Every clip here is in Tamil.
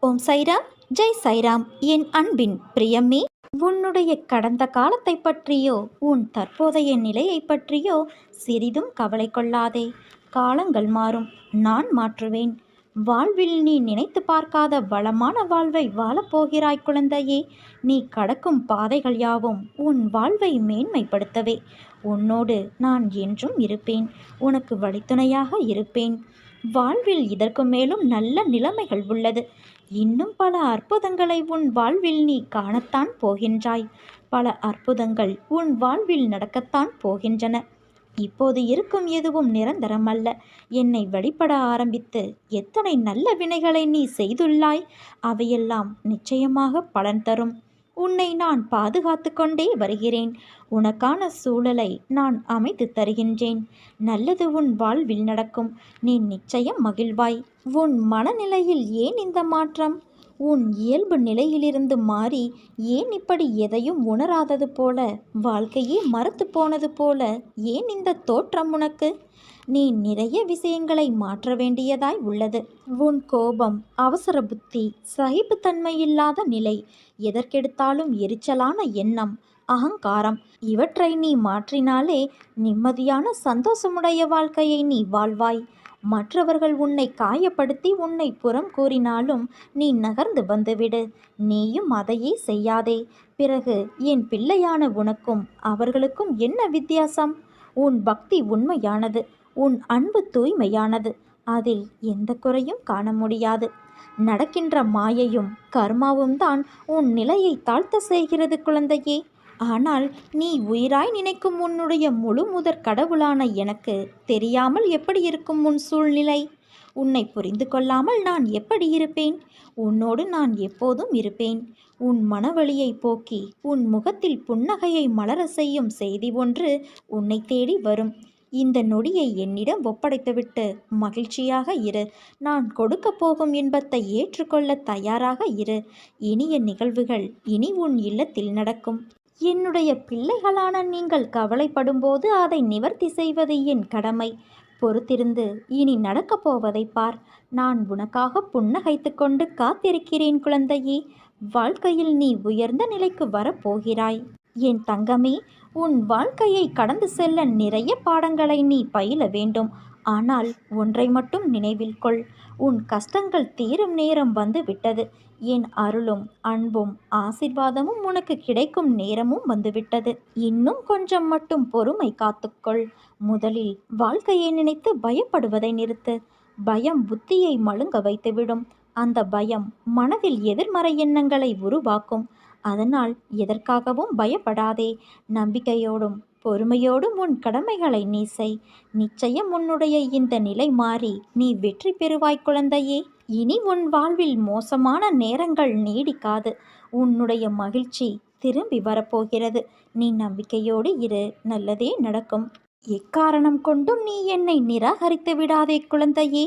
ஓம் சைராம், ஜெய் சைராம். என் அன்பின் பிரியமே, உன்னுடைய கடந்த காலத்தை பற்றியோ உன் தற்போதைய நிலையை பற்றியோ சிறிதும் கவலை கொள்ளாதே. காலங்கள் மாறும், நான் மாற்றுவேன். வாழ்வில் நீ நினைத்து பார்க்காத வளமான வாழ்வை வாழப்போகிறாய் குழந்தையே. நீ கடக்கும் பாதைகள் யாவும் உன் வாழ்வை மேன்மைப்படுத்தவே. உன்னோடு நான் என்றும் இருப்பேன். உனக்கு வழித்துணையாக இருப்பேன். வாழ்வில் இதற்கு மேலும் நல்ல நிலைமைகள் உள்ளது. இன்னும் பல அற்புதங்களை உன் வாழ்வில் நீ காணத்தான் போகின்றாய். பல அற்புதங்கள் உன் வாழ்வில் நடக்கத்தான் போகின்றன. இப்போது இருக்கும் எதுவும் நிரந்தரமல்ல. என்னை வழிபட ஆரம்பித்து எத்தனை நல்ல வினைகளை நீ செய்துள்ளாய். அவையெல்லாம் நிச்சயமாக பலன் தரும். உன்னை நான் பாதுகாத்து கொண்டே வருகிறேன். உனக்கான சூழலை நான் அமைத்து தருகின்றேன். நல்லது உன் வாழ்வில் நடக்கும். நீ நிச்சயம் மகிழ்வாய். உன் மனநிலையில் ஏன் இந்த மாற்றம்? உன் இயல்பு நிலையிலிருந்து மாறி ஏன் இப்படி எதையும் உணராதது போல, வாழ்க்கையே மறுத்து போனது போல ஏன் இந்த தோற்றம் உனக்கு? நீ நிறைய விஷயங்களை மாற்ற வேண்டியதாய் உள்ளது. உன் கோபம், அவசர புத்தி, சகிப்புத்தன்மையில்லாத நிலை, எதற்கெடுத்தாலும் எரிச்சலான எண்ணம், அகங்காரம், இவற்றை நீ மாற்றினாலே நிம்மதியான சந்தோஷமுடைய வாழ்க்கையை நீ வாழ்வாய். மற்றவர்கள் உன்னை காயப்படுத்தி உன்னை புறம் கூறினாலும் நீ நகர்ந்து வந்துவிடு. நீயும் அதையே செய்யாதே. பிறகு என் பிள்ளையான உனக்கும் அவர்களுக்கும் என்ன வித்தியாசம்? உன் பக்தி உண்மையானது. உன் அன்பு தூய்மையானது. அதில் எந்த குறையும் காண முடியாது. நடக்கின்ற மாயையும் கர்மாவும் தான் உன் நிலையை தாழ்த்த செய்கிறது குழந்தையே. ஆனால் நீ உயிராய் நினைக்கும் உன்னுடைய முழு முதற் கடவுளான எனக்கு தெரியாமல் எப்படி இருக்கும் உன் சூழ்நிலை? உன்னை புரிந்து கொள்ளாமல் நான் எப்படி இருப்பேன்? உன்னோடு நான் எப்போதும் இருப்பேன். உன் மனவழியை போக்கி உன் முகத்தில் புன்னகையை மலர செய்யும் செய்தி ஒன்று உன்னை தேடி வரும். இந்த நொடியை என்னிடம் ஒப்படைத்துவிட்டு மகிழ்ச்சியாக இரு. நான் கொடுக்க போகும் இன்பத்தை ஏற்றுக்கொள்ள தயாராக இரு. இனிய நிகழ்வுகள் இனி உன் இல்லத்தில் நடக்கும். என்னுடைய பிள்ளைகளான நீங்கள் கவலைப்படும்போது அதை நிவர்த்தி செய்வது என் கடமை. பொறுத்திருந்து இனி நடக்கப் போவதை பார். நான் உனக்காக புன்னகைத்து கொண்டு காத்திருக்கிறேன் குழந்தையே. வாழ்க்கையில் நீ உயர்ந்த நிலைக்கு வரப்போகிறாய். என் தங்கமே, உன் வாழ்க்கையை கடந்து செல்ல நிறைய பாடங்களை நீ பயில வேண்டும். ஆனால் ஒன்றை மட்டும் நினைவில் கொள். உன் கஷ்டங்கள் தீரும் நேரம் வந்து விட்டது. என் அருளும் அன்பும் ஆசிர்வாதமும் உனக்கு கிடைக்கும் நேரமும் வந்துவிட்டது. இன்னும் கொஞ்சம் மட்டும் பொறுமை காத்துக்கொள். முதலில் வாழ்க்கையை நினைத்து பயப்படுவதை நிறுத்து. பயம் புத்தியை மழுங்க வைத்துவிடும். அந்த பயம் மனதில் எதிர்மறை எண்ணங்களை உருவாக்கும். அதனால் எதற்காகவும் பயப்படாதே. நம்பிக்கையோடும் பொறுமையோடும் உன் கடமைகளை நீ செய். நிச்சயம் உன்னுடைய இந்த நிலை மாறி நீ வெற்றி பெறுவாய் குழந்தையே. இனி உன் வாழ்வில் மோசமான நேரங்கள் நீடிக்காது. உன்னுடைய மகிழ்ச்சி திரும்பி வரப்போகிறது. நீ நம்பிக்கையோடு இரு. நல்லதே நடக்கும். எக்காரணம் கொண்டும் நீ என்னை நிராகரித்து விடாதே குழந்தையே.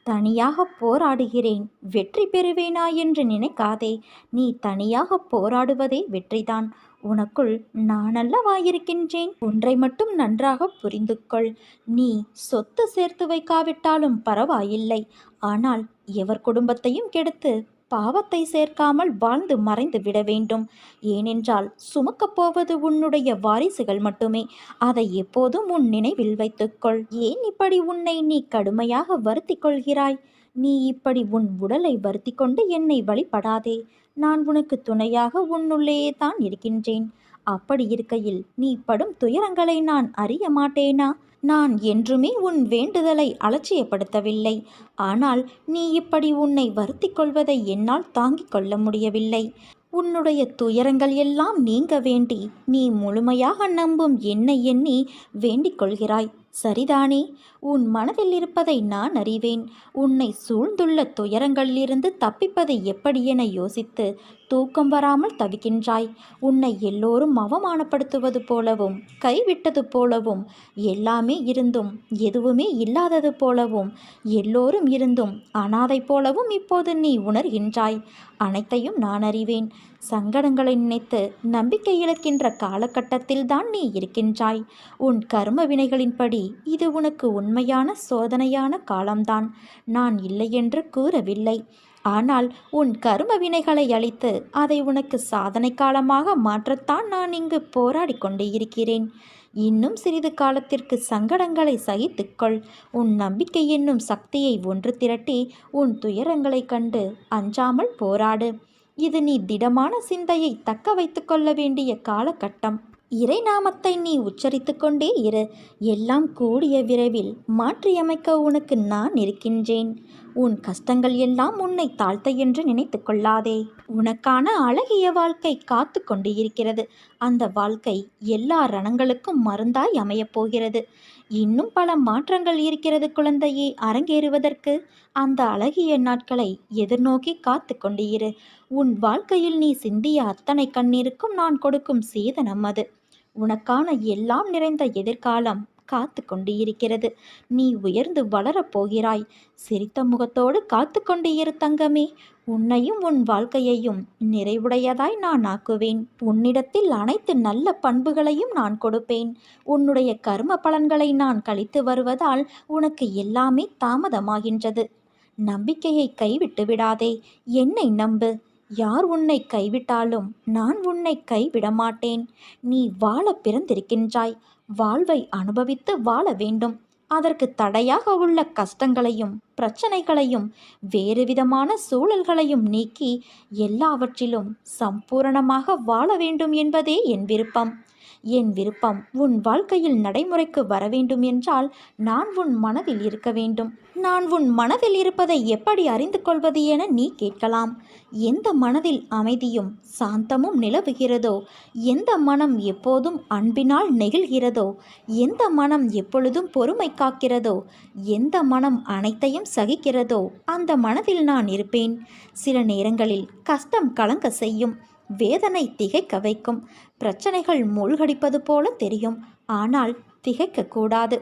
தனியாக போராடுகிறேன், வெற்றி பெறுவேனா என்று நினைக்காதே. நீ தனியாக போராடுவதே வெற்றிதான். உனக்குள் நான் அல்லவா இருக்கின்றேன். ஒன்றை மட்டும் நன்றாக புரிந்து கொள். நீ சொத்து சேர்த்து வைக்காவிட்டாலும் பரவாயில்லை. ஆனால் எவர் குடும்பத்தையும் கெடுத்து பாவத்தை சேர்க்காமல் வாழ்ந்து மறைந்து விட வேண்டும். ஏனென்றால் சுமக்கப் போவது உன்னுடைய வாரிசுகள் மட்டுமே. அதை எப்போதும் உன் நினைவில் வைத்துக்கொள். ஏன் இப்படி உன்னை நீ கடுமையாக வருத்தி கொள்கிறாய்? நீ இப்படி உன் உடலை வருத்தி கொண்டு என்னை வழிபடாதே. நான் உனக்கு துணையாக உன்னுள்ளேயே தான் இருக்கின்றேன். அப்படி இருக்கையில் நீ படும் துயரங்களை நான் அறிய மாட்டேனா? நான் என்றுமே உன் வேண்டுதலை அலட்சியப்படுத்தவில்லை. ஆனால் நீ இப்படி உன்னை வருத்தி கொள்வதை என்னால் தாங்கிக் கொள்ள முடியவில்லை. உன்னுடைய துயரங்கள் எல்லாம் நீங்க வேண்டி நீ முழுமையாக நம்பும் என்னை எண்ணி வேண்டிக் கொள்கிறாய். சரிதானே? உன் மனதில் இருப்பதை நான் அறிவேன். உன்னை சூழ்ந்துள்ள துயரங்களிலிருந்து தப்பிப்பது எப்படி என யோசித்து தூக்கம் வராமல் தவிக்கின்றாய். உன்னை எல்லோரும் அவமானப்படுத்துவது போலவும் கைவிட்டது போலவும் எல்லாமே இருந்தும் எதுவுமே இல்லாதது போலவும் எல்லோரும் இருந்தும் அனாதை போலவும் இப்போது நீ உணர்கின்றாய். அனைத்தையும் நான் அறிவேன். சங்கடங்களை நினைத்து நம்பிக்கை இழக்கின்ற காலகட்டத்தில் தான் நீ இருக்கின்றாய். உன் கர்ம வினைகளின்படி இது உனக்கு உண்மையான சோதனையான காலம்தான். நான் இல்லை என்று கூறவில்லை. ஆனால் உன் கர்ம வினைகளை அழித்து அதை உனக்கு சாதனை காலமாக மாற்றத்தான் நான் இங்கு போராடி கொண்டு இருக்கிறேன். இன்னும் சிறிது காலத்திற்கு சங்கடங்களை சகித்துக்கொள். உன் நம்பிக்கை என்னும் சக்தியை ஒன்று திரட்டி உன் துயரங்களைக் கண்டு அஞ்சாமல் போராடு. இது நீ திடமான சிந்தையை தக்க வைத்து கொள்ள வேண்டிய காலகட்டம். இறை நாமத்தை நீ உச்சரித்து கொண்டே இரு. எல்லாம் கூடிய விரைவில் மாற்றியமைக்க உனக்கு நான் இருக்கின்றேன். உன் கஷ்டங்கள் எல்லாம் உன்னை தாழ்த்த என்று நினைத்து கொள்ளாதே. உனக்கான அழகிய வாழ்க்கை காத்து கொண்டு இருக்கிறது. அந்த வாழ்க்கை எல்லா ரணங்களுக்கும் மருந்தாய் அமையப் போகிறது. இன்னும் பல மாற்றங்கள் இருக்கிறது குழந்தையே அரங்கேறுவதற்கு. அந்த அழகிய நாட்களை எதிர்நோக்கி காத்து கொண்டு இரு. உன் வாழ்க்கையில் நீ சிந்திய அத்தனை கண்ணீருக்கும் நான் கொடுக்கும் சீதனம் அது. உனக்கான எல்லாம் நிறைந்த எதிர்காலம் காத்து கொண்டு இருக்கிறது. நீ உயர்ந்து வளரப் போகிறாய். சிரித்த முகத்தோடு காத்து கொண்டு இரு தங்கமே. உன்னையும் உன் வாழ்க்கையையும் நிறைவுடையதாய் நான் ஆக்குவேன். உன்னிடத்தில் அனைத்து நல்ல பண்புகளையும் நான் கொடுப்பேன். உன்னுடைய கர்ம பலன்களை நான் கழித்து வருவதால் உனக்கு எல்லாமே தாமதமாகின்றது. நம்பிக்கையை கைவிட்டு விடாதே. என்னை நம்பு. யார் உன்னை கைவிட்டாலும் நான் உன்னை கைவிட மாட்டேன். நீ வாழ பிறந்திருக்கின்றாய். வாழ்வை அனுபவித்து வாழ வேண்டும். அதற்கு தடையாக உள்ள கஷ்டங்களையும் பிரச்சனைகளையும் வேறு விதமான சூழல்களையும் நீக்கி எல்லாவற்றிலும் சம்பூரணமாக வாழ வேண்டும் என்பதே என் விருப்பம். என் விருப்பம் உன் வாழ்க்கையில் நடைமுறைக்கு வர வேண்டும் என்றால் நான் உன் மனதில் இருக்க வேண்டும். நான் உன் மனதில் இருப்பதை எப்படி அறிந்து கொள்வது என நீ கேட்கலாம். எந்த மனதில் அமைதியும் சாந்தமும் நிலவுகிறதோ, எந்த மனம் எப்போதும் அன்பினால் நெகிழ்கிறதோ, எந்த மனம் எப்பொழுதும் பொறுமை காக்கிறதோ, எந்த மனம் அனைத்தையும் சகிக்கிறதோ அந்த மனதில் நான் இருப்பேன். சில நேரங்களில் கஷ்டம் கலங்க செய்யும். வேதனை திகைக்க வைக்கும். பிரச்சனைகள் மூழ்கடிப்பது போல தெரியும். ஆனால் திகைக்கக்கூடாது.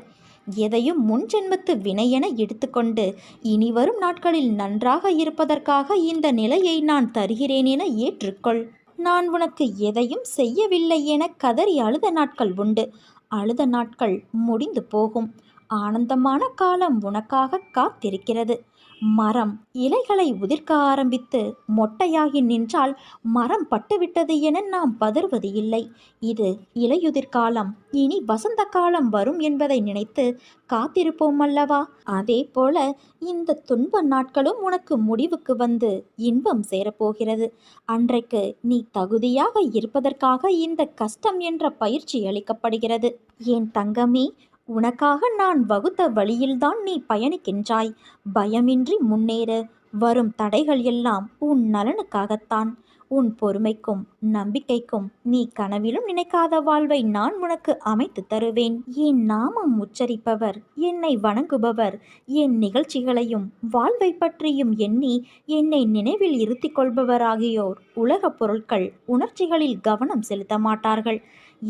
எதையும் முன்ஜென்மத்து வினையென எடுத்துக்கொண்டு இனி வரும் நாட்களில் நன்றாக இருப்பதற்காக இந்த நிலையை நான் தருகிறேன் என ஏற்றுக்கொள். நான் உனக்கு எதையும் செய்யவில்லை என கதறி அழுத நாட்கள் உண்டு. அழுத நாட்கள் முடிந்து போகும். ஆனந்தமான காலம் உனக்காக காத்திருக்கிறது. மரம் இலைகளை உதிர்க்க ஆரம்பித்து மொட்டையாகி நின்றால் மரம் பட்டுவிட்டது என நாம் பதறுவது இல்லை. இது இலையுதிர் காலம். இனி வசந்த காலம் வரும் என்பதை நினைத்து காத்திருப்போம் அல்லவா? அதே போல இந்த துன்ப நாட்களும் உனக்கு முடிவுக்கு வந்து இன்பம் சேரப்போகிறது. அன்றைக்கு நீ தகுதியாக இருப்பதற்காக இந்த கஷ்டம் என்ற பயிற்சி அளிக்கப்படுகிறது. என் தங்கமே, உனக்காக நான் வகுத்த வழியில்தான் நீ பயணிக்கின்றாய். பயமின்றி முன்னேறு. வரும் தடைகள் எல்லாம் உன் நலனுக்காகத்தான். உன் பொறுமைக்கும் நம்பிக்கைக்கும் நீ கனவிலும் நினைக்காத வாழ்வை நான் உனக்கு அமைத்து தருவேன். என் நாமம் உச்சரிப்பவர், என்னை வணங்குபவர், என் நிகழ்ச்சிகளையும் வாழ்வை பற்றியும் எண்ணி என்னை நினைவில் இருத்தி கொள்பவர் ஆகியோர் உலகப் பொருட்கள் உணர்ச்சிகளில் கவனம் செலுத்த மாட்டார்கள்.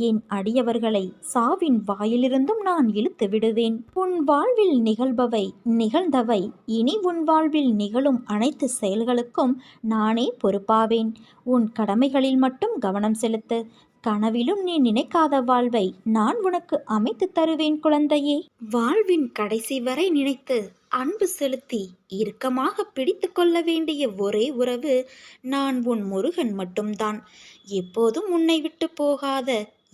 என் அடியவர்களை சாவின் வாயிலிருந்தும் நான் இழுத்து விடுவேன். உன் வாழ்வில் நிகழ்பவை நிகழ்ந்தவை இனி உன் வாழ்வில் நிகழும் அனைத்து செயல்களுக்கும் நானே பொறுப்பாவேன். உன் கடமைகளில் மட்டும் கவனம் செலுத்து. கனவிலும் நீ நினைக்காத வாழ்வை நான் உனக்கு அமைத்து தருவேன் குழந்தையே. வாழ்வின் கடைசி வரை நினைத்து அன்பு செலுத்தி இறுக்கமாக பிடித்து கொள்ள வேண்டிய ஒரே உறவு நான் உன் முருகன் மட்டும்தான். எப்போதும் உன்னை விட்டு போகாத,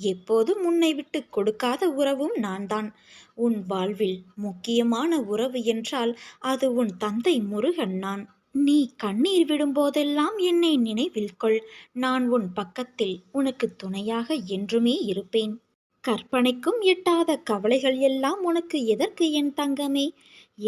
எப்போதும் உன்னை விட்டு கொடுக்காத உறவும் நான் தான். உன் வாழ்வில் முக்கியமான உறவு என்றால் அது உன் தந்தை முருகன். நான் நீ கண்ணீர் விடும்போதெல்லாம் என்னை நினைவில் கொள். நான் உன் பக்கத்தில் உனக்கு துணையாக என்றுமே இருப்பேன். கற்பனைக்கும் எட்டாத கவலைகள் எல்லாம் உனக்கு எதற்கு என் தங்கமே?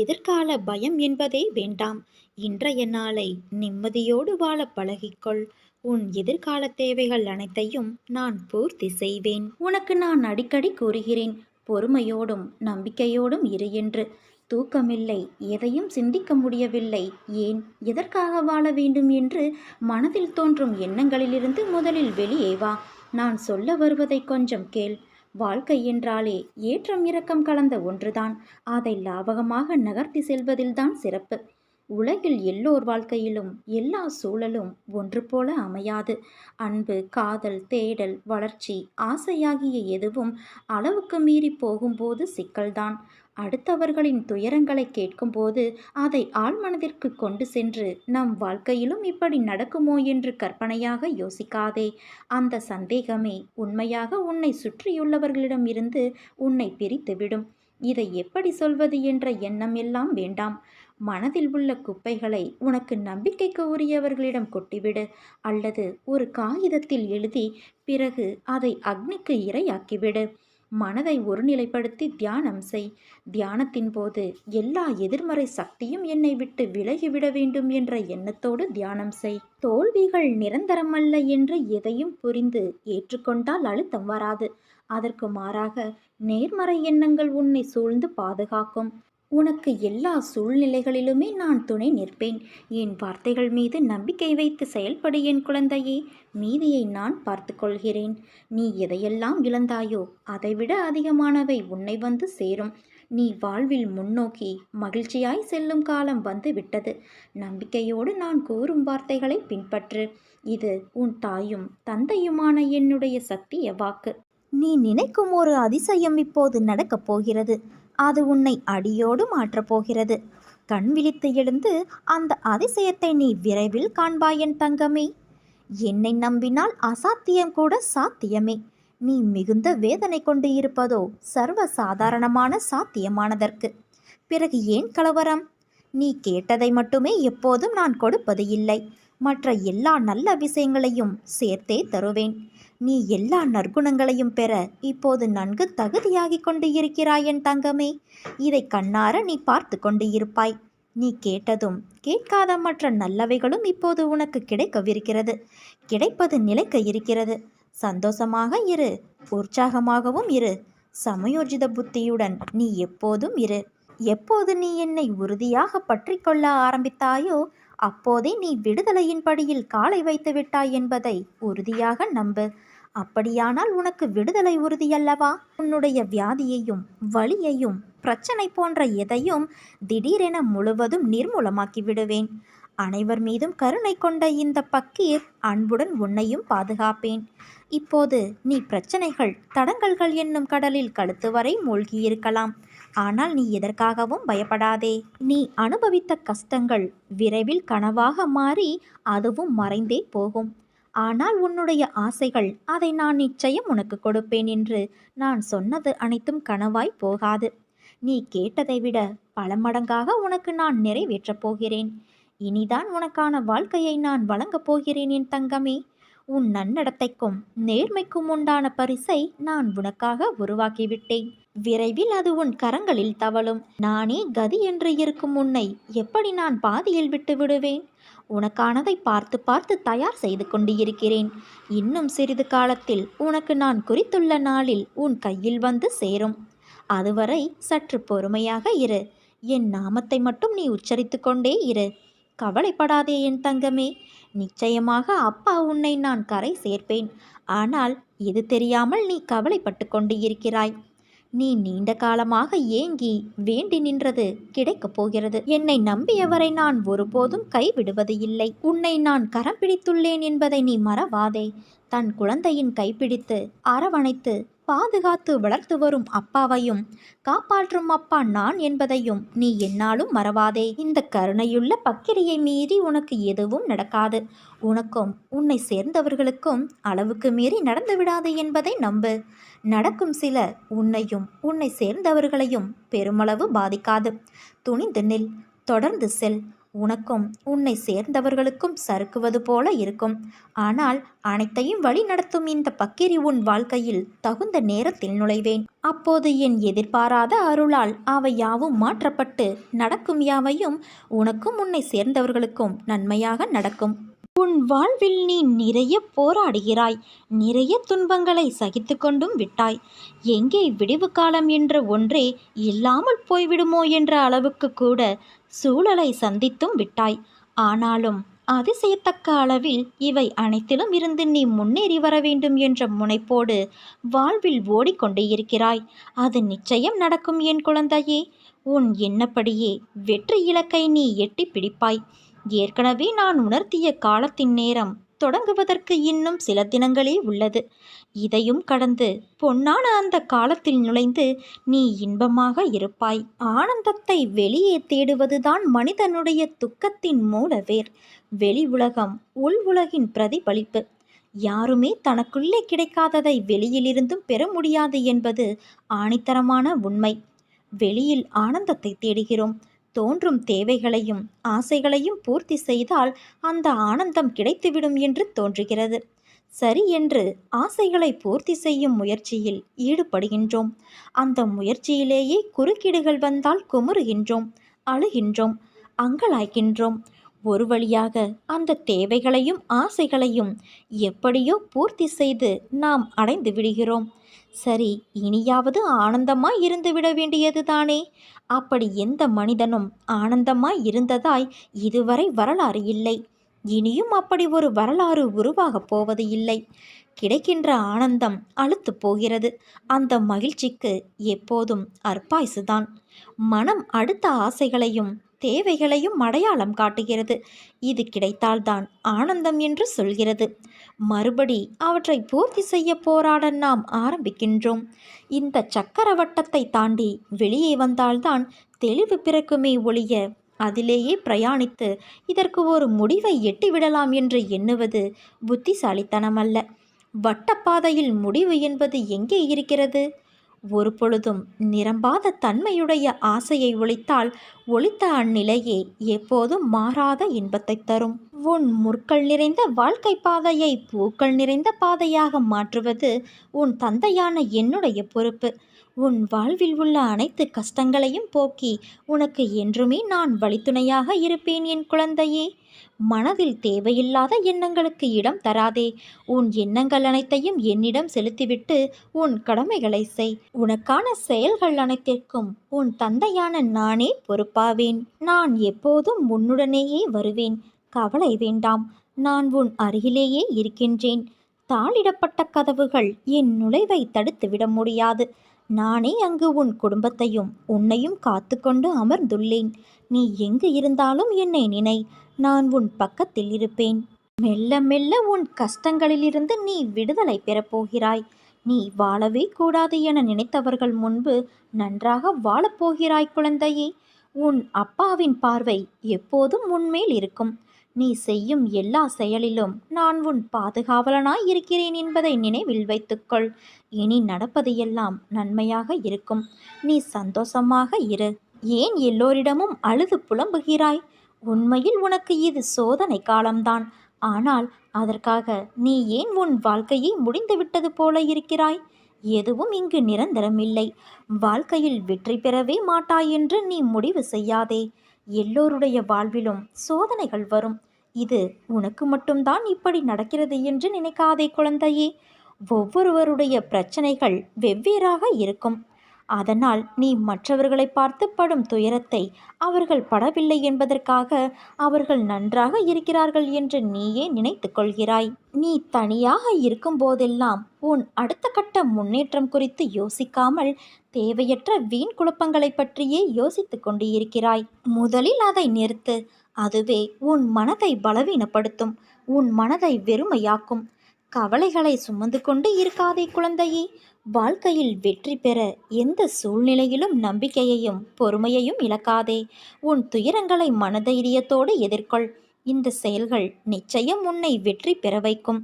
எதிர்கால பயம் என்பதே வேண்டாம். இன்றைய நாளை நிம்மதியோடு வாழ பழகிக்கொள். உன் எதிர்கால தேவைகள் அனைத்தையும் நான் பூர்த்தி செய்வேன். உனக்கு நான் அடிக்கடி கூறுகிறேன், பொறுமையோடும் நம்பிக்கையோடும் இரு என்று. தூக்கமில்லை, எதையும் சிந்திக்க முடியவில்லை, ஏன் எதற்காக வாழ வேண்டும் என்று மனதில் தோன்றும் எண்ணங்களிலிருந்து முதலில் வெளியே வா. நான் சொல்ல வருவதை கொஞ்சம் கேள். வாழ்க்கை என்றாலே ஏற்றம் இறக்கம் கலந்த ஒன்றுதான். அதை லாபகமாக நகர்த்தி செல்வதில்தான் சிறப்பு. உலகில் எல்லோர் வாழ்க்கையிலும் எல்லா சூழலும் ஒன்று போல அமையாது. அன்பு, காதல், தேடல், வளர்ச்சி, ஆசையாகிய எதுவும் அளவுக்கு மீறி போகும்போது சிக்கல்தான். அடுத்தவர்களின் துயரங்களை கேட்கும்போது அதை ஆழ்மனதிற்கு கொண்டு சென்று நம் வாழ்க்கையிலும் இப்படி நடக்குமோ என்று கற்பனையாக யோசிக்காதே. அந்த சந்தேகமே உண்மையாக உன்னை சுற்றியுள்ளவர்களிடம் இருந்து உன்னை பிரித்துவிடும். இதை எப்படி சொல்வது என்ற எண்ணம் எல்லாம் வேண்டாம். மனதில் உள்ள குப்பைகளை உனக்கு நம்பிக்கைக்கு உரியவர்களிடம் கொட்டிவிடு, அல்லது ஒரு காகிதத்தில் எழுதி பிறகு அதை அக்னிக்கு இரையாக்கிவிடு. மனதை ஒருநிலைப்படுத்தி தியானம் செய். தியானத்தின் போது எல்லா எதிர்மறை சக்தியும் என்னை விட்டு விலகிவிட வேண்டும் என்ற எண்ணத்தோடு தியானம் செய். தோல்விகள் நிரந்தரமல்ல என்று எதையும் புரிந்து ஏற்றுக்கொண்டால் அழுத்தம் வராது. அதற்கு மாறாக நேர்மறை எண்ணங்கள் உன்னை சூழ்ந்து பாதுகாக்கும். உனக்கு எல்லா சூழ்நிலைகளிலுமே நான் துணை நிற்பேன். என் வார்த்தைகள் மீது நம்பிக்கை வைத்து செயல்படு என் குழந்தையே. மீதியை நான் பார்த்து கொள்கிறேன். நீ எதையெல்லாம் இழந்தாயோ அதைவிட அதிகமானவை உன்னை வந்து சேரும். நீ வாழ்வில் முன்னோக்கி மகிழ்ச்சியாய் செல்லும் காலம் வந்து விட்டது. நம்பிக்கையோடு நான் கூறும் வார்த்தைகளை பின்பற்று. இது உன் தாயும் தந்தையுமான என்னுடைய சத்திய வாக்கு. நீ நினைக்கும் ஒரு அதிசயம் இப்போது நடக்கப் போகிறது. அது உன்னை அடியோடு மாற்றப் போகிறது. கண் விழித்து எழுந்து அந்த அதிசயத்தை நீ விரைவில் காண்பாய் என் தங்கமே. என்னை நம்பினால் அசாத்தியம் கூட சாத்தியமே. நீ மிகுந்த வேதனை கொண்டு இருப்பதோ சர்வ சாதாரணமான சாத்தியமானதற்கு. பிறகு ஏன் கலவரம்? நீ கேட்டதை மட்டுமே எப்போதும் நான் கொடுப்பது இல்லை. மற்ற எல்லா நல்ல விஷயங்களையும் சேர்த்தே தருவேன். நீ எல்லா நற்குணங்களையும் பெற இப்போது நன்கு தகுதியாகி கொண்டு இருக்கிறாய் என் தங்கமே. இதை கண்ணார நீ பார்த்து கொண்டு இருப்பாய். நீ கேட்டதும் கேட்காத மற்ற நல்லவைகளும் இப்போது உனக்கு கிடைக்கவிருக்கிறது. கிடைப்பது நிலைக்க இருக்கிறது. சந்தோஷமாக இரு, உற்சாகமாகவும் இரு. சமயோஜித புத்தியுடன் நீ எப்போதும் இரு. எப்போது நீ என்னை உறுதியாக பற்றி கொள்ள ஆரம்பித்தாயோ அப்போதே நீ விடுதலையின் படியில் காலை வைத்து விட்டாய் என்பதை உறுதியாக நம்பு. அப்படியானால் உனக்கு விடுதலை உறுதியல்லவா? உன்னுடைய வியாதியையும் வலியையும் பிரச்சனை போன்ற எதையும் திடீரென முழுவதும் நிர்மூலமாக்கி விடுவேன். அனைவர் மீதும் கருணை கொண்ட இந்த பக்கீர் அன்புடன் உன்னையும் பாதுகாப்பேன். இப்போது நீ பிரச்சனைகள் தடங்கல்கள் என்னும் கடலில் கழுத்து வரை மூழ்கியிருக்கலாம். ஆனால் நீ எதற்காகவும் பயப்படாதே. நீ அனுபவித்த கஷ்டங்கள் விரைவில் கனவாக மாறி அதுவும் மறைந்தே போகும். ஆனால் உன்னுடைய ஆசைகள், அதை நான் நிச்சயம் உனக்கு கொடுப்பேன் என்று நான் சொன்னது அனைத்தும் கனவாய் போகாது. நீ கேட்டதை விட பல மடங்காக உனக்கு நான் நிறைவேற்றப் போகிறேன். இனிதான் உனக்கான வாழ்க்கையை நான் வழங்கப் போகிறேன் என் தங்கமே. உன் நன்னடத்தைக்கும் நேர்மைக்கும் உண்டான பரிசை நான் உனக்காக உருவாக்கிவிட்டேன். விரைவில் அது உன் கரங்களில் தவழும். நானே கதி என்று இருக்கும் உன்னை எப்படி நான் பாதியில் விட்டு விடுவேன்? உனக்கானதை பார்த்து பார்த்து தயார் செய்து கொண்டு இருக்கிறேன். இன்னும் சிறிது காலத்தில் உனக்கு நான் குறித்துள்ள நாளில் உன் கையில் வந்து சேரும். அதுவரை சற்று பொறுமையாக இரு. என் நாமத்தை மட்டும் நீ உச்சரித்து கொண்டே இரு. கவலைப்படாதே என் தங்கமே. நிச்சயமாக அப்பா உன்னை நான் கரை சேர்ப்பேன். ஆனால் இது தெரியாமல் நீ கவலைப்பட்டு கொண்டு இருக்கிறாய். நீ நீண்ட காலமாக ஏங்கி வேண்டி நின்றது கிடைக்கப் போகிறது. என்னை நம்பியவரை நான் ஒருபோதும் கைவிடுவது இல்லை. உன்னை நான் கரம் பிடித்துள்ளேன் என்பதை நீ மறவாதே. தன் குழந்தையின் கைப்பிடித்து அரவணைத்து பாதுகாத்து வளர்த்து வரும் அப்பாவையும் காப்பாற்றும் அப்பா நான் என்பதையும் நீ என்னாலும் மறவாதே. இந்த கருணையுள்ள பக்கிரியை மீறி உனக்கு எதுவும் நடக்காது. உனக்கும் உன்னை சேர்ந்தவர்களுக்கும் அளவுக்கு மீறி நடந்து விடாது என்பதை நம்பு. நடக்கும் சில உன்னையும் உன்னை சேர்ந்தவர்களையும் பெருமளவு பாதிக்காது. துணிந்து நில், தொடர்ந்து செல். உனக்கும் உன்னை சேர்ந்தவர்களுக்கும் சறுக்குவது போல இருக்கும். ஆனால் அனைத்தையும் வழி நடத்தும் இந்த பக்கிரி உன் வாழ்க்கையில் தகுந்த நேரத்தில் நுழைவேன். அப்போது என் எதிர்பாராத அருளால் அவை யாவும் மாற்றப்பட்டு நடக்கும் யாவையும் உனக்கும் உன்னை சேர்ந்தவர்களுக்கும் நன்மையாக நடக்கும். உன் வாழ்வில் நீ நிறைய போராடுகிறாய். நிறைய துன்பங்களை சகித்து கொண்டும் விட்டாய். எங்கே விடிவு காலம் என்ற ஒன்றே இல்லாமல் போய்விடுமோ என்ற அளவுக்கு கூட சூழலை சந்தித்தும் விட்டாய். ஆனாலும் அதிசயத்தக்க அளவில் இவை அனைத்திலும் இருந்து நீ முன்னேறி வர வேண்டும் என்ற முனைப்போடு வாழ்வில் ஓடிக்கொண்டே இருக்கிறாய். அது நிச்சயம் நடக்கும் என் குழந்தையே. உன் எண்ணப்படியே வெற்றி இலக்கை நீ எட்டி பிடிப்பாய். ஏற்கனவே நான் உணர்த்திய காலத்தின் நேரம் தொடங்குவதற்கு இன்னும் சில தினங்களே உள்ளது. இதையும் கடந்து பொன்னான அந்த காலத்தில் நுழைந்து நீ இன்பமாக இருப்பாய். ஆனந்தத்தை வெளியே தேடுவதுதான் மனிதனுடைய துக்கத்தின் மூலவேர். வெளி உலகம் உள் உலகின் பிரதிபலிப்பு. யாருமே தனக்குள்ளே கிடைக்காததை வெளியிலிருந்தும் பெற முடியாது என்பது ஆணித்தரமான உண்மை. வெளியில் ஆனந்தத்தை தேடுகிறோம். தோன்றும் தேவைகளையும் ஆசைகளையும் பூர்த்தி செய்தால் அந்த ஆனந்தம் கிடைத்துவிடும் என்று தோன்றுகிறது. சரி என்று ஆசைகளை பூர்த்தி செய்யும் முயற்சியில் ஈடுபடுகின்றோம். அந்த முயற்சியிலேயே குறுக்கீடுகள் வந்தால் குமுறுகின்றோம், அழுகின்றோம், அங்கலாய்க்கின்றோம். ஒரு வழியாக அந்த தேவைகளையும் ஆசைகளையும் எப்படியோ பூர்த்தி செய்து நாம் அடைந்து விடுகிறோம். சரி, இனியாவது ஆனந்தமாய் இருந்து விட வேண்டியதுதானே. அப்படி எந்த மனிதனும் ஆனந்தமாய் இருந்ததாய் இதுவரை வரலாறு இல்லை. இனியும் அப்படி ஒரு வரலாறு உருவாகப் போவது இல்லை. கிடைக்கின்ற ஆனந்தம் அலுத்து போகிறது. அந்த மகிழ்ச்சிக்கு எப்போதும் அற்பாய்சுதான். மனம் அடுத்த ஆசைகளையும் தேவைகளையும் அடையாளம் காட்டுகிறது. இது கிடைத்தால்தான் ஆனந்தம் என்று சொல்கிறது. மறுபடி அவற்றை பூர்த்தி செய்ய போராட நாம் ஆரம்பிக்கின்றோம். இந்த சக்கரவட்டத்தை தாண்டி வெளியே வந்தால்தான் தெளிவு பிறக்குமே ஒழிய அதிலேயே பிரயாணித்து இதற்கு ஒரு முடிவை எட்டிவிடலாம் என்று எண்ணுவது புத்திசாலித்தனமல்ல. வட்டப்பாதையில் முடிவு என்பது எங்கே இருக்கிறது? ஒரு பொழுதும் நிரம்பாத தன்மையுடைய ஆசையை ஒழித்தால் ஒழித்த அந்நிலையே எப்போதும் மாறாத இன்பத்தை தரும். உன் முற்கள் நிறைந்த வாழ்க்கை பாதையை பூக்கள் நிறைந்த பாதையாக மாற்றுவது உன் தந்தையான என்னுடைய பொறுப்பு. உன் வாழ்வில் உள்ள அனைத்து கஷ்டங்களையும் போக்கி உனக்கு என்றுமே நான் வழித்துணையாக இருப்பேன் என் குழந்தையே. மனதில் தேவையில்லாத எண்ணங்களுக்கு இடம் தராதே. உன் எண்ணங்கள் அனைத்தையும் என்னிடம் செலுத்திவிட்டு உன் கடமைகளை செய். உனக்கான செயல்கள் அனைத்திற்கும் உன் தந்தையான நானே பொறுப்பாவேன். நான் எப்போதும் உன்னுடனேயே வருவேன். கவலை வேண்டாம், நான் உன் அருகிலேயே இருக்கின்றேன். தாளிடப்பட்ட கதவுகள் என் நுழைவை தடுத்துவிட முடியாது. நானே அங்கு உன் குடும்பத்தையும் உன்னையும் காத்து கொண்டு அமர்ந்துள்ளேன். நீ எங்கு இருந்தாலும் என்னை நினை, நான் உன் பக்கத்தில் இருப்பேன். மெல்ல மெல்ல உன் கஷ்டங்களிலிருந்து நீ விடுதலை பெறப்போகிறாய். நீ வாழவே கூடாது என நினைத்தவர்கள் முன்பு நன்றாக வாழப்போகிறாய் குழந்தையே. உன் அப்பாவின் பார்வை எப்போதும் உன்மேல் இருக்கும். நீ செய்யும் எல்லா செயலிலும் நான் உன் பாதுகாவலனாய் இருக்கிறேன் என்பதை நினைவில் வைத்துக்கொள். இனி நடப்பது எல்லாம் நன்மையாக இருக்கும். நீ சந்தோஷமாக இரு. ஏன் எல்லோரிடமும் அழுது புலம்புகிறாய்? உண்மையில் உனக்கு இது சோதனை காலம்தான். ஆனால் அதற்காக நீ ஏன் உன் வாழ்க்கையை முடிந்துவிட்டது போல இருக்கிறாய்? எதுவும் இங்கு நிரந்தரமில்லை. வாழ்க்கையில் வெற்றி பெறவே மாட்டாய் என்று நீ முடிவு செய்யாதே. எல்லோருடைய வாழ்விலும் சோதனைகள் வரும். இது உனக்கு மட்டும்தான் இப்படி நடக்கிறது என்று நினைக்காதே குழந்தையே. ஒவ்வொருவருடைய பிரச்சனைகள் வெவ்வேறாக இருக்கும். அதனால் நீ மற்றவர்களை பார்த்து படும் துயரத்தை அவர்கள் படவில்லை என்பதற்காக அவர்கள் நன்றாக இருக்கிறார்கள் என்று நீயே நினைத்து கொள்கிறாய். நீ தனியாக இருக்கும் போதெல்லாம் உன் அடுத்த கட்ட முன்னேற்றம் குறித்து யோசிக்காமல் தேவையற்ற வீண் குழப்பங்களை பற்றியே யோசித்து கொண்டு இருக்கிறாய். முதலில் அதை நிறுத்து. அதுவே உன் மனதை பலவீனப்படுத்தும், உன் மனதை வெறுமையாக்கும். கவலைகளை சுமந்து கொண்டு இருக்காதே குழந்தையே. வாழ்க்கையில் வெற்றி பெற எந்த சூழ்நிலையிலும் நம்பிக்கையையும் பொறுமையையும் இழக்காதே. உன் துயரங்களை மனதைரியத்தோடு எதிர்கொள். இந்த செயல்கள் நிச்சயம் உன்னை வெற்றி பெற வைக்கும்.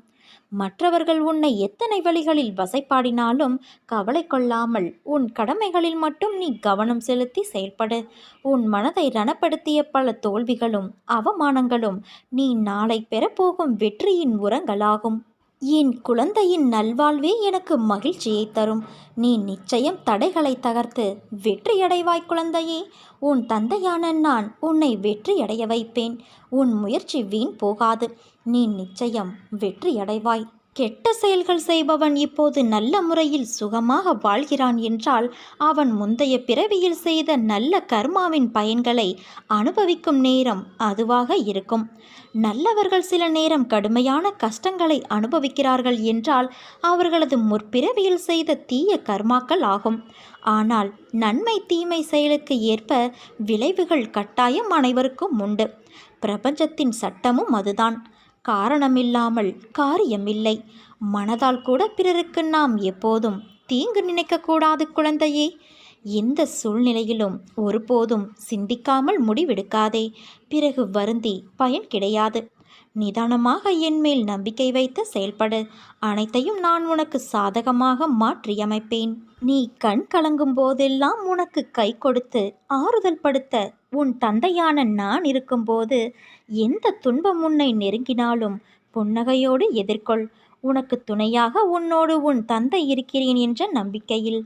மற்றவர்கள் உன்னை எத்தனை வழிகளில் வசைப்பாடினாலும் கவலை கொள்ளாமல் உன் கடமைகளில் மட்டும் நீ கவனம் செலுத்தி செயல்படு. உன் மனதை ரணப்படுத்திய பல தோல்விகளும் அவமானங்களும் நீ நாளை பெறப்போகும் வெற்றியின் உரங்களாகும். என் குழந்தையின் நல்வாழ்வே எனக்கு மகிழ்ச்சியை தரும். நீ நிச்சயம் தடைகளை தகர்த்து வெற்றியடைவாய் குழந்தையே. உன் தந்தையான நான் உன்னை வெற்றியடைய வைப்பேன். உன் முயற்சி வீண் போகாது. நீ நிச்சயம் வெற்றியடைவாய். கெட்ட செயல்கள் செய்பவன் இப்போது நல்ல முறையில் சுகமாக வாழ்கிறான் என்றால் அவன் முந்தைய பிறவியில் செய்த நல்ல கர்மாவின் பயன்களை அனுபவிக்கும் நேரம் அதுவாக இருக்கும். நல்லவர்கள் சில நேரம் கடுமையான கஷ்டங்களை அனுபவிக்கிறார்கள் என்றால் அவர்களது முற்பிறவியில் செய்த தீய கர்மாக்கள் ஆகும். ஆனால் நன்மை தீமை செயலுக்கு ஏற்ப விளைவுகள் கட்டாயம் அனைவருக்கும் உண்டு. பிரபஞ்சத்தின் சட்டமும் அதுதான். காரணமில்லாமல் காரியமில்லை. மனதால் கூட பிறருக்கு நாம் எப்போதும் தீங்கு நினைக்கக்கூடாது குழந்தையே. எந்த சூழ்நிலையிலும் ஒருபோதும் சிந்திக்காமல் முடிவெடுக்காதே. பிறகு வருந்தி பயன் கிடையாது. நிதானமாக என் மேல் நம்பிக்கை வைத்து செயல்படு. அனைத்தையும் நான் உனக்கு சாதகமாக மாற்றியமைப்பேன். நீ கண் கலங்கும் போதெல்லாம் உனக்கு கை கொடுத்து ஆறுதல் படுத்த உன் தந்தையான நான் இருக்கும்போது எந்த துன்பம் உன்னை நெருங்கினாலும் புன்னகையோடு எதிர்கொள். உனக்கு துணையாக உன்னோடு உன் தந்தை இருக்கிறேன் என்ற நம்பிக்கையில்.